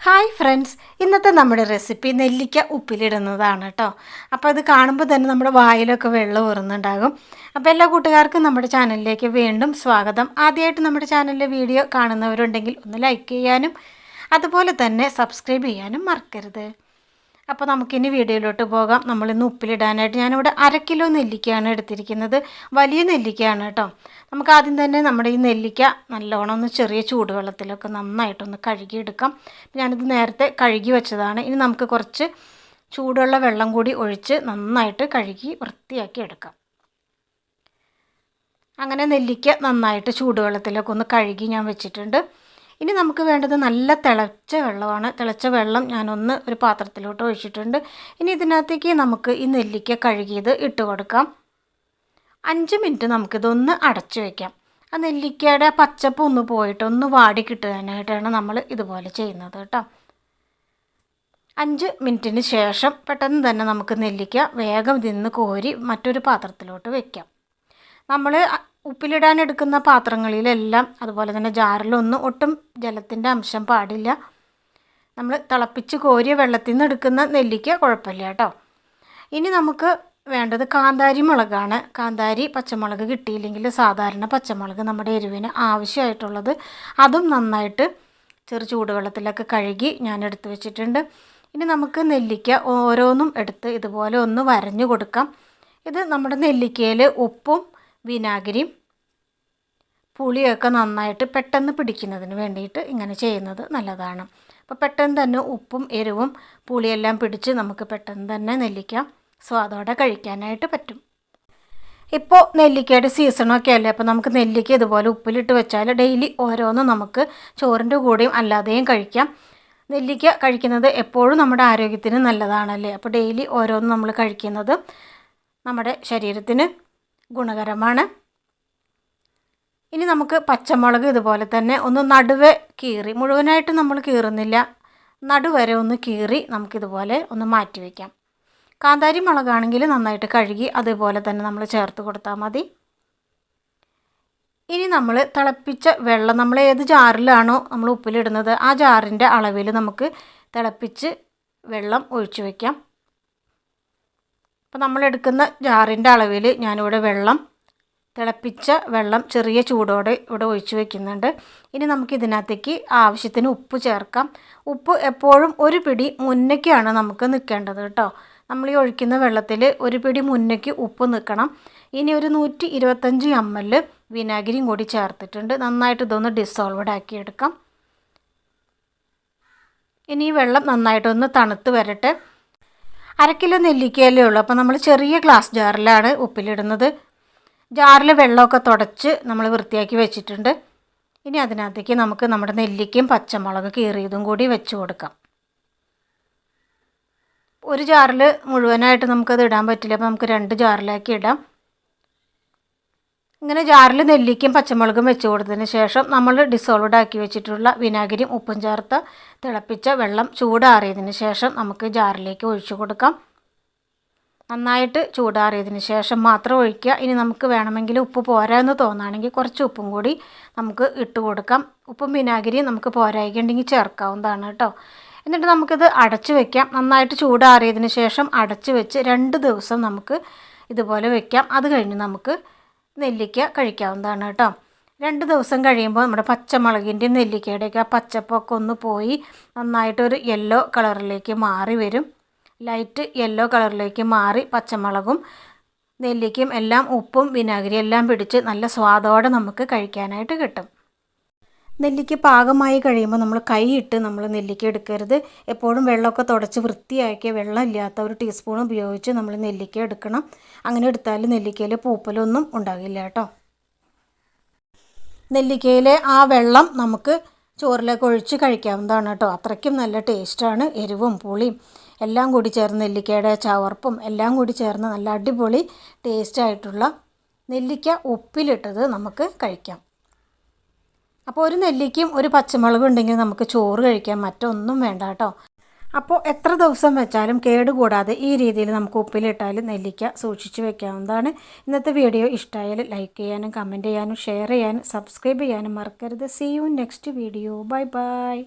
Hi friends, ഇന്നത്തെ നമ്മുടെ recipe നെല്ലിക്ക ഉപ്പിലിടുന്നതാണ് കേട്ടോ. അപ്പോൾ അത് കാണുമ്പോൾ തന്നെ നമ്മുടെ വായിലൊക്കെ വെള്ളം ഊറുന്നുണ്ടാകും. അപ്പോൾ എല്ലാ കൂട്ടുകാർക്കും നമ്മുടെ ചാനലിലേക്ക് വീണ്ടും സ്വാഗതം. ആദ്യമായിട്ട് നമ്മുടെ ചാനലിലെ വീഡിയോ കാണുന്നവരുണ്ടെങ്കിൽ ഒന്ന് ലൈക്ക് ചെയ്യാനും അതുപോലെ തന്നെ സബ്സ്ക്രൈബ് ചെയ്യാനും മറക്കരുത്. അപ്പോൾ നമുക്കിനി വീഡിയോയിലോട്ട് പോകാം. നമ്മളിന്ന് ഉപ്പിലിടാനായിട്ട് ഞാനിവിടെ 1/2 കിലോ നെല്ലിക്കയാണ് എടുത്തിരിക്കുന്നത്. വലിയ നെല്ലിക്കയാണ് കേട്ടോ. നമുക്ക് ആദ്യം തന്നെ നമ്മുടെ ഈ നെല്ലിക്ക നല്ലോണം ഒന്ന് ചെറിയ ചൂടുവെള്ളത്തിലൊക്കെ നന്നായിട്ടൊന്ന് കഴുകിയെടുക്കാം. ഞാനിത് നേരത്തെ കഴുകി വെച്ചതാണ്. ഇനി നമുക്ക് കുറച്ച് ചൂടുള്ള വെള്ളം കൂടി ഒഴിച്ച് നന്നായിട്ട് കഴുകി വൃത്തിയാക്കി എടുക്കാം. അങ്ങനെ നെല്ലിക്ക നന്നായിട്ട് ചൂടുവെള്ളത്തിലൊക്കെ ഒന്ന് കഴുകി ഞാൻ വെച്ചിട്ടുണ്ട്. ഇനി നമുക്ക് വേണ്ടത് നല്ല തിളച്ച വെള്ളമാണ്. തിളച്ച വെള്ളം ഞാനൊന്ന് ഒരു പാത്രത്തിലോട്ട് ഒഴിച്ചിട്ടുണ്ട്. ഇനി ഇതിനകത്തേക്ക് നമുക്ക് ഈ നെല്ലിക്ക കഴുകിയത് ഇട്ട് കൊടുക്കാം. 5 മിനിറ്റ് നമുക്കിതൊന്ന് അടച്ചു വയ്ക്കാം. ആ നെല്ലിക്കയുടെ പച്ചപ്പ് ഒന്ന് പോയിട്ട് ഒന്ന് വാടി കിട്ടാനായിട്ടാണ് നമ്മൾ ഇതുപോലെ ചെയ്യുന്നത് കേട്ടോ. 5 മിനിറ്റിന് ശേഷം പെട്ടെന്ന് തന്നെ നമുക്ക് നെല്ലിക്ക വേഗം ഇതിന്ന് കോരി മറ്റൊരു പാത്രത്തിലോട്ട് വയ്ക്കാം. നമ്മൾ ഉപ്പിലിടാൻ എടുക്കുന്ന പാത്രങ്ങളിലെല്ലാം അതുപോലെ തന്നെ ജാറിലൊന്നും ഒട്ടും ജലത്തിൻ്റെ അംശം പാടില്ല. നമ്മൾ തിളപ്പിച്ച് കോരിയ വെള്ളത്തിൽ നിന്ന് എടുക്കുന്ന നെല്ലിക്ക കുഴപ്പമില്ല കേട്ടോ. ഇനി നമുക്ക് വേണ്ടത് കാന്താരി മുളകാണ്. കാന്താരി പച്ചമുളക് കിട്ടിയില്ലെങ്കിൽ സാധാരണ പച്ചമുളക് നമ്മുടെ എരിവിന് ആവശ്യമായിട്ടുള്ളത് അതും നന്നായിട്ട് ചെറു ചൂടുവെള്ളത്തിലൊക്കെ കഴുകി ഞാൻ എടുത്ത് വെച്ചിട്ടുണ്ട്. ഇനി നമുക്ക് നെല്ലിക്ക ഓരോന്നും എടുത്ത് ഇതുപോലെ ഒന്ന് വരഞ്ഞു കൊടുക്കാം. ഇത് നമ്മുടെ നെല്ലിക്കയിൽ ഉപ്പും വിനാഗിരിയും പുളിയൊക്കെ നന്നായിട്ട് പെട്ടെന്ന് പിടിക്കുന്നതിന് വേണ്ടിയിട്ട് ഇങ്ങനെ ചെയ്യുന്നത് നല്ലതാണ്. അപ്പോൾ പെട്ടെന്ന് തന്നെ ഉപ്പും എരിവും പുളിയെല്ലാം പിടിച്ച് നമുക്ക് പെട്ടെന്ന് തന്നെ നെല്ലിക്ക സ്വാദോടെ കഴിക്കാനായിട്ട് പറ്റും. ഇപ്പോൾ നെല്ലിക്കയുടെ സീസണൊക്കെ അല്ലേ, അപ്പോൾ നമുക്ക് നെല്ലിക്ക ഇതുപോലെ ഉപ്പിലിട്ട് വെച്ചാൽ ഡെയിലി ഓരോന്നും നമുക്ക് ചോറിൻ്റെ കൂടെയും അല്ലാതെയും കഴിക്കാം. നെല്ലിക്ക കഴിക്കുന്നത് എപ്പോഴും നമ്മുടെ ആരോഗ്യത്തിന് നല്ലതാണല്ലേ. അപ്പോൾ ഡെയിലി ഓരോന്നും നമ്മൾ കഴിക്കുന്നത് നമ്മുടെ ശരീരത്തിന് ഗുണകരമാണ്. ഇനി നമുക്ക് പച്ചമുളക് ഇതുപോലെ തന്നെ ഒന്ന് നടുവെ കീറി, മുഴുവനായിട്ട് നമ്മൾ കീറുന്നില്ല, നടുവരെ ഒന്ന് കീറി നമുക്കിതുപോലെ ഒന്ന് മാറ്റി വയ്ക്കാം. കാന്താരി മുളകാണെങ്കിൽ നന്നായിട്ട് കഴുകി അതുപോലെ തന്നെ നമ്മൾ ചേർത്ത് കൊടുത്താൽ മതി. ഇനി നമ്മൾ തിളപ്പിച്ച വെള്ളം നമ്മൾ ഏത് ജാറിലാണോ നമ്മൾ ഉപ്പിലിടുന്നത് ആ ജാറിൻ്റെ അളവിൽ നമുക്ക് തിളപ്പിച്ച് വെള്ളം ഒഴിച്ചു വയ്ക്കാം. അപ്പോൾ നമ്മളെടുക്കുന്ന ജാറിൻ്റെ അളവിൽ ഞാനിവിടെ തിളപ്പിച്ച വെള്ളം ചെറിയ ചൂടോടെ ഇവിടെ ഒഴിച്ചു വയ്ക്കുന്നുണ്ട്. ഇനി നമുക്കിതിനകത്തേക്ക് ആവശ്യത്തിന് ഉപ്പ് ചേർക്കാം. ഉപ്പ് എപ്പോഴും ഒരു പിടി മുന്നേക്കാണ് നമുക്ക് നിൽക്കേണ്ടത് കേട്ടോ. നമ്മൾ ഈ ഒഴിക്കുന്ന വെള്ളത്തിൽ ഒരു പിടി മുന്നേക്ക് ഉപ്പ് നിൽക്കണം. ഇനി ഒരു 125 ml വിനാഗിരിയും കൂടി ചേർത്തിട്ടുണ്ട്. നന്നായിട്ട് ഇതൊന്ന് ഡിസോൾവഡ് ആക്കി എടുക്കാം. ഇനി ഈ വെള്ളം നന്നായിട്ടൊന്ന് തണുത്ത് വരട്ടെ. 1/2 കിലോ നെല്ലിക്കയല്ലേ ഉള്ളൂ, അപ്പോൾ നമ്മൾ ചെറിയ ഗ്ലാസ് ജാറിലാണ് ഉപ്പിലിടുന്നത്. ജാറിൽ വെള്ളമൊക്കെ തുടച്ച് നമ്മൾ വൃത്തിയാക്കി വെച്ചിട്ടുണ്ട്. ഇനി അതിനകത്തേക്ക് നമുക്ക് നമ്മുടെ നെല്ലിക്കയും പച്ചമുളക് കീറിയതും കൂടി വെച്ച് കൊടുക്കാം. ഒരു ജാറിൽ മുഴുവനായിട്ട് നമുക്കത് ഇടാൻ പറ്റില്ല, അപ്പോൾ നമുക്ക് 2 ജാറിലാക്കി ഇടാം. ഇങ്ങനെ ജാറിൽ നെല്ലിക്കയും പച്ചമുളകും വെച്ച് കൊടുത്തതിന് ശേഷം നമ്മൾ ഡിസോൾവഡ് ആക്കി വെച്ചിട്ടുള്ള വിനാഗിരിയും ഉപ്പും ചേർത്ത് തിളപ്പിച്ച വെള്ളം ചൂടാറിയതിന് ശേഷം നമുക്ക് ജാറിലേക്ക് ഒഴിച്ചു കൊടുക്കാം. നന്നായിട്ട് ചൂടാറിയതിന് ശേഷം മാത്രം ഒഴിക്കുക. ഇനി നമുക്ക് വേണമെങ്കിൽ ഉപ്പ് പോരാ എന്ന് തോന്നുകയാണെങ്കിൽ കുറച്ച് ഉപ്പും കൂടി നമുക്ക് ഇട്ട് കൊടുക്കാം. ഉപ്പും വിനാഗിരിയും നമുക്ക് പോരായിട്ടുണ്ടെങ്കിൽ ചേർക്കാവുന്നതാണ് കേട്ടോ. എന്നിട്ട് നമുക്കിത് അടച്ച് വയ്ക്കാം. നന്നായിട്ട് ചൂടാറിയതിന് ശേഷം അടച്ച് വെച്ച് 2 ദിവസം നമുക്ക് ഇതുപോലെ വയ്ക്കാം. അത് കഴിഞ്ഞ് നമുക്ക് നെല്ലിക്ക കഴിക്കാവുന്നതാണ് കേട്ടോ. 2 ദിവസം കഴിയുമ്പോൾ നമ്മുടെ പച്ചമുളകിൻ്റെയും നെല്ലിക്കയുടെയൊക്കെ ആ പച്ചപ്പൊക്കെ ഒന്ന് പോയി നന്നായിട്ടൊരു യെല്ലോ കളറിലേക്ക് മാറി വരും. ലൈറ്റ് യെല്ലോ കളറിലേക്ക് മാറി പച്ചമുളകും നെല്ലിക്കയും എല്ലാം ഉപ്പും വിനാഗിരിയും എല്ലാം പിടിച്ച് നല്ല സ്വാദോടെ നമുക്ക് കഴിക്കാനായിട്ട് കിട്ടും. നെല്ലിക്ക പാകമായി കഴിയുമ്പോൾ നമ്മൾ കൈയിട്ട് നമ്മൾ നെല്ലിക്ക എടുക്കരുത്. എപ്പോഴും വെള്ളമൊക്കെ തുടച്ച് വൃത്തിയാക്കിയ വെള്ളം ഇല്ലാത്ത ഒരു ടീസ്പൂൺ ഉപയോഗിച്ച് നമ്മൾ നെല്ലിക്ക എടുക്കണം. അങ്ങനെ എടുത്താൽ നെല്ലിക്കയിൽ പൂപ്പലൊന്നും ഉണ്ടാകില്ല കേട്ടോ. നെല്ലിക്കയിലെ ആ വെള്ളം നമുക്ക് ചോറിലേക്ക് ഒഴിച്ച് കഴിക്കാവുന്നതാണ് കേട്ടോ. അത്രയ്ക്കും നല്ല ടേസ്റ്റാണ്. എരിവും പുളിയും എല്ലാം കൂടി ചേർന്ന് നെല്ലിക്കയുടെ ചവർപ്പും എല്ലാം കൂടി ചേർന്ന് നല്ല അടിപൊളി ടേസ്റ്റായിട്ടുള്ള നെല്ലിക്ക ഉപ്പിലിട്ടത് നമുക്ക് കഴിക്കാം. അപ്പോൾ ഒരു നെല്ലിക്കയും ഒരു പച്ചമുളകും ഉണ്ടെങ്കിൽ നമുക്ക് ചോറ് കഴിക്കാം, മറ്റൊന്നും വേണ്ട കേട്ടോ. അപ്പോൾ എത്ര ദിവസം വെച്ചാലും കേടുകൂടാതെ ഈ രീതിയിൽ നമുക്ക് ഉപ്പിലിട്ടാൽ നെല്ലിക്ക സൂക്ഷിച്ച് വെക്കാവുന്നതാണ്. ഇന്നത്തെ വീഡിയോ ഇഷ്ടമായാൽ ലൈക്ക് ചെയ്യാനും കമൻറ്റ് ചെയ്യാനും ഷെയർ ചെയ്യാനും സബ്സ്ക്രൈബ് ചെയ്യാനും മറക്കരുത്. See you next video. Bye by.